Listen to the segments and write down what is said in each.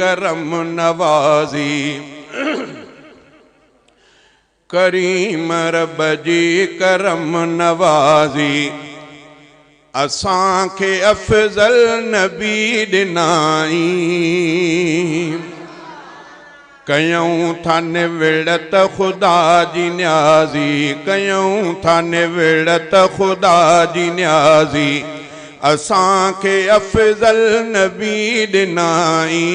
करम नवाज़ी। करीम रब जी करम नवाज़ी असां खे अफ़ज़ल नबी ॾिनाई। कयूं था निविड़त ख़ुदा जी न्याज़ी, कयूं था निविड़त ख़ुदा जी न्याज़ी असां खे अफ़ज़ल नबी ॾिनाई।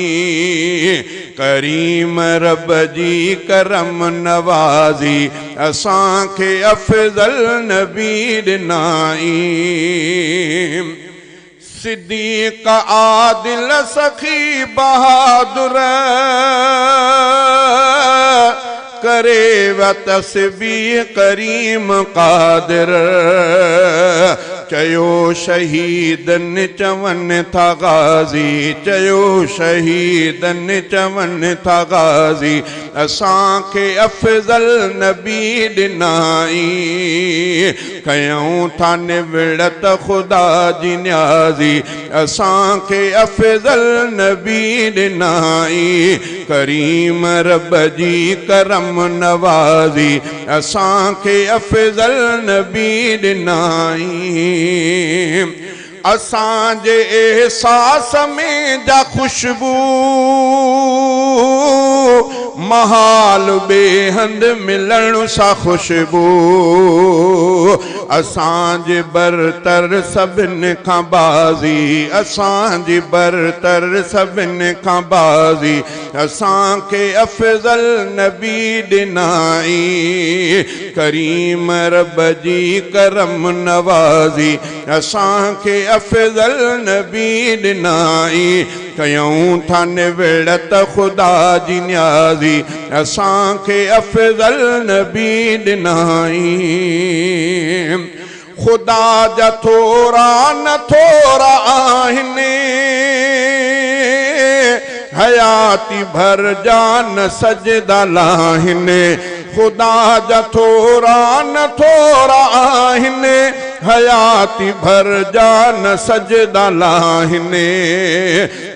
करीम रब जी करम नवाज़ी असां खे अफ़ज़ल नबी ॾिनाई। सिद्दीक़ आदिल सखी बहादुर करे व तस्बीह करीम कादिर। चयो शहीदन चवन था गाज़ी, चयो शहीदन चवन था गाज़ी असां खे अफ़ज़ल नबी ॾिनाई। कयूं था निविड़त ख़ुदा जी न्याज़ी असां खे अफ़ज़ल नबी ॾिनाई। करीम रब जी करम नवाज़ी असां खे अफ़ज़ल नबी ॾिनाई। असांजे एहसास में जा खुशबू महाल बेहंद मिलण सा खुशबू। असांजे बरतर सभिन खां बाज़ी, असांजी बरतर सभिन खां बाज़ी असां खे अफ़ज़ल नबी ॾिनाई। करीम रब जी करम नवाज़ी असां खे अफ़ज़ल नबी ॾिनाई। कयूं था निविड़त ख़ुदा जी न्याज़ी असां खे अफ़ज़ल नबी ॾिनाई। ख़ुदा जा थोरा न थोरा आहिनि हयाती भर जान सजदा लाहिनि। ख़ुदा जा थोरा न थोरा आहिनि हयाती भर जान सजदा लाहिनि।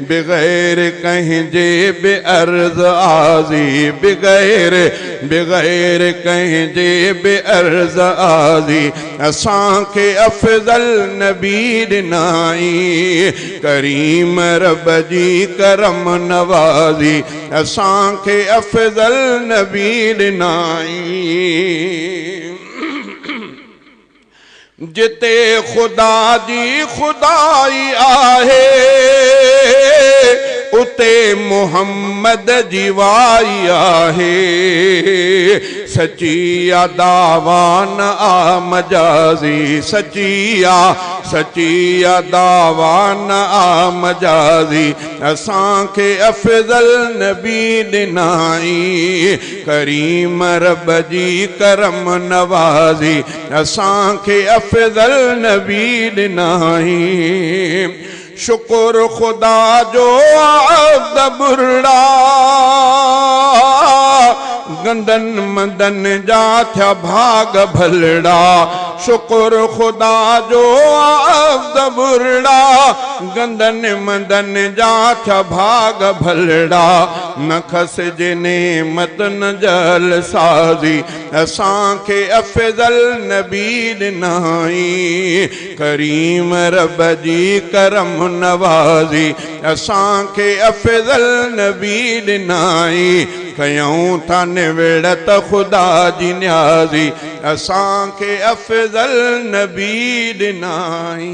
बग़ैर कंहिंजे बेअर्ज़ आज़ी, बग़ैर कंहिंजे बेअर्ज़ आज़ी असां खे अफ़ज़ल नबी ॾिनाई। करीम रब जी करम नवाज़ी असां खे अफ़ज़ल नबी ॾिनाई। जिते ख़ुदा जी ख़ुदाई आहे उते मुहम्मद जी वाई आहे। सचिया दावान आ मजाज़ी, सचिया दावान आ मजाज़ी असां खे अफ़ज़ल नबी ॾिनाई। करीम रब जी करम नवाज़ी असां खे अफ़ज़ल नबी ॾिनाई। शुक्र ख़ुदा जो अब्द बुरड़ा गंदन मंदन जा थिया भाग भलड़ा। शुक्र ख़ुदा जो अब्द बुरड़ा गंदन मंदन जा थिया भाग भलड़ा। न खसिजे नेमत न जल साज़ी असां खे अफ़ज़ल नबी ॾिनाई। करीम रब जी करम नवाज़ी असां खे अफ़ज़ल नबी ॾिनाई। कयूं था निविड़त ख़ुदा जी न्याज़ी असां खे अफ़ज़ल नबी ॾिनाई।